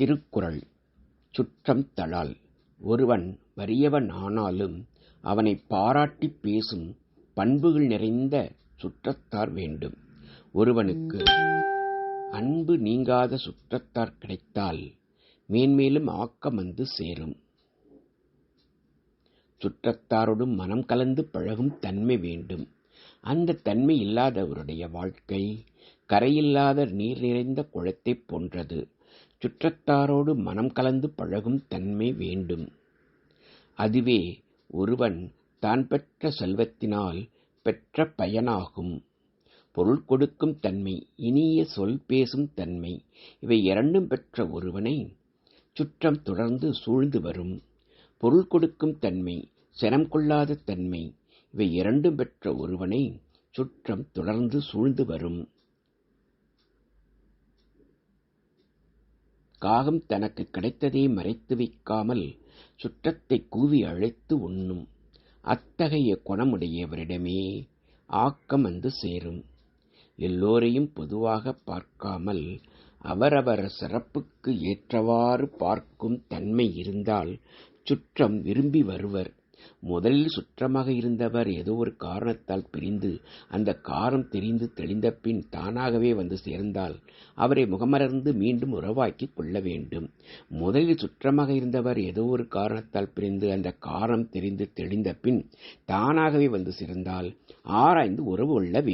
திருக்குறள். சுற்றம் தழால். ஒருவன் வறியவன் ஆனாலும் அவனைப் பாராட்டிப் பேசும் பண்புகள் நிறைந்த சுற்றத்தார் வேண்டும். ஒருவனுக்கு அன்பு நீங்காத சுற்றத்தார் கிடைத்தால் மேன்மேலும் ஆக்கம் வந்து சேரும். சுற்றத்தாரோடு மனம் கலந்து பழகும் தன்மை வேண்டும். அந்த தன்மை இல்லாதவருடைய வாழ்க்கை கரையில்லாத நீர் நிறைந்த குளத்தைப் போன்றது. சுற்றத்தாரோடு மனம் கலந்து பழகும் தன்மை வேண்டும். அதுவே ஒருவன் தான் பெற்ற செல்வத்தினால் பெற்ற பயனாகும். பொருள் கொடுக்கும் தன்மை, இனிய சொல் பேசும் தன்மை, இவை இரண்டும் பெற்ற ஒருவனை சுற்றம் தொடர்ந்து சூழ்ந்து வரும். பொருள் கொடுக்கும் தன்மை, சினம் கொள்ளாத தன்மை, இவை இரண்டும் பெற்ற ஒருவனை சுற்றம் தொடர்ந்து சூழ்ந்து வரும். காகம் தனக்கு கிடைத்ததை மறைத்து வைக்காமல் சுற்றத்தை கூவி அழைத்து உண்ணும். அத்தகைய குணமுடையவரிடமே ஆக்கம் வந்து சேரும். எல்லோரையும் பொதுவாக பார்க்காமல் அவரவர் சிறப்புக்கு ஏற்றவாறு பார்க்கும் தன்மை இருந்தால் சுற்றம் விரும்பி வருவர். முதலில் சுற்றமாக இருந்தவர் ஏதோ ஒரு காரணத்தால் பிரிந்து அந்த காரணம் தெரிந்து தெளிந்த பின் தானாகவே வந்து சேர்ந்தால் அவரை முகமலர்ந்து மீண்டும் உறவாக்கிக் கொள்ள வேண்டும். முதலில் சுற்றமாக இருந்தவர் ஏதோ ஒரு காரணத்தால் பிரிந்து அந்த காரணம் தெரிந்து தெளிந்த பின் தானாகவே வந்து சேர்ந்தால் ஆராய்ந்து உறவு கொள்ள வேண்டும்.